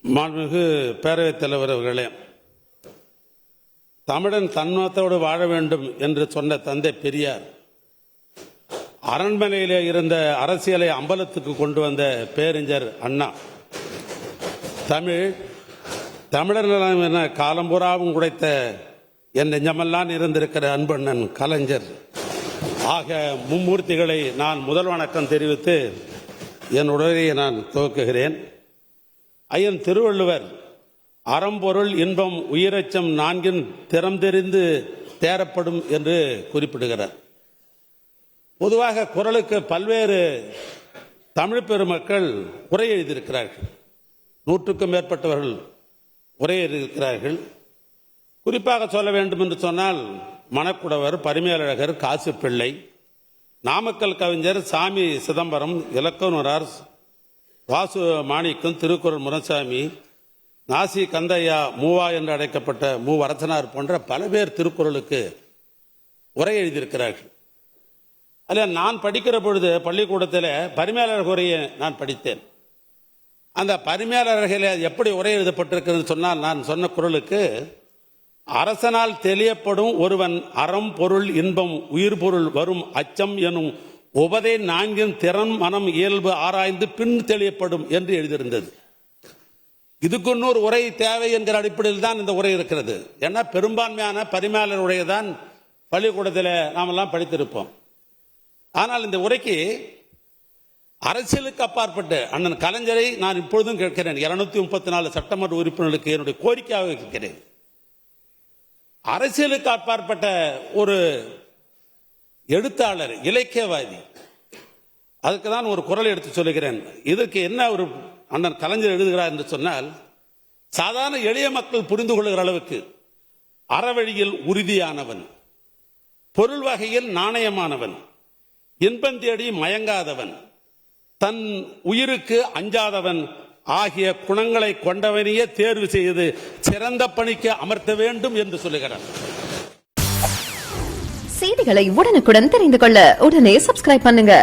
மாண்புமிகு பேரவைத் தலைவர் அவர்களே, தமிழன் தன்மத்தோடு வாழ வேண்டும் என்று சொன்ன தந்தை பெரியார் அரண்மனையிலே இருந்த அரசியலை அம்பலத்துக்கு கொண்டு வந்த பேரறிஞர் அண்ணா, தமிழர் நலம் என காலம்புறாவும் குடைத்த என் நெஞ்சமெல்லாம் இருந்திருக்கிற அன்பண்ணன் கலைஞர் ஆக மும்மூர்த்திகளை நான் முதல் வணக்கம் தெரிவித்து என் உரையை நான் துவக்குகிறேன். ஐயன் திருவள்ளுவர் அறம்பொருள் இன்பம் உயிரச்சம் நான்கின் திறம் தெரிந்து தேரப்படும் என்று குறிப்பிடுகிறார். பொதுவாக குறளுக்கு பல்வேறு தமிழ் பெருமக்கள் உரை எழுதியிருக்கிறார்கள். 100க்கும் மேற்பட்டவர்கள் உரை எழுதியிருக்கிறார்கள். குறிப்பாக சொல்ல வேண்டும் என்று சொன்னால் மணக்குடவர், பரிமேலழகர், காசுப்பிள்ளை, நாமக்கல் கவிஞர் சாமி சிதம்பரம், இலக்கணரார் வாசு மாணிக்கம், திருக்குறள் முரசாமி, நாசி கந்தையா, மூவா என்று அழைக்கப்பட்ட மூவரசனார் போன்ற பல பேர் திருக்குறளுக்கு உரை எழுதியிருக்கிறார்கள். அதில் நான் படிக்கிற பொழுது பள்ளிக்கூடத்தில் பரிமேலழகர் உரையை நான் படித்தேன். அந்த பரிமேலழகில் எப்படி உரை எழுதப்பட்டிருக்கிறது சொன்னால், நான் சொன்ன குறளுக்கு அரசனால் தெளியப்படும் ஒருவன் அறம் பொருள் இன்பம் உயிர் பொருள் வரும் அச்சம் எனும் உபதை நான்கின் திறன் மனம் இயல்பு ஆராய்ந்து பின் தெளியப்படும் என்று எழுதியிருந்தது. இதுக்கு இன்னொரு உரை தேவை என்கிற அடிப்படையில் தான் இந்த உரை இருக்கிறது. ஏன்னா பெரும்பான்மையான பரிமேலழகர் உரையை தான் பள்ளிக்கூடத்தில் நாமெல்லாம் படித்திருப்போம். ஆனால் இந்த உரைக்கு அரசியலுக்கு அப்பாற்பட்டு அண்ணன் கலைஞரை நான் இப்பொழுதும் கேட்கிறேன். 234 சட்டமன்ற உறுப்பினர்களுக்கு என்னுடைய கோரிக்கையாக கேட்கிறேன். அரசியலுக்கு அப்பாற்பட்ட ஒரு எழுத்தாளர், இலக்கியவாதி, அதுக்கு தான் ஒரு குறள் எடுத்து சொல்லுகிறேன். இதற்கு என்ன ஒரு அண்ணன் கலைஞர் எழுதுகிறார் என்று சொன்னால், சாதாரண எளிய மக்கள் புரிந்து கொள்ளுகிற அளவுக்கு அறவழியில் உறுதியானவன், பொருள் வகையில் நாணயமானவன், இன்பம் தேடி மயங்காதவன், தன் உயிருக்கு அஞ்சாதவன் ஆகிய குணங்களை கொண்டவனையே தேர்வு செய்து சிறந்த பணிக்கு அமர்த்த வேண்டும் என்று சொல்லுகிறார். செய்திகளை உடனுக்குடன் தெரிந்து கொள்ள உடனே சப்ஸ்கிரைப் பண்ணுங்க.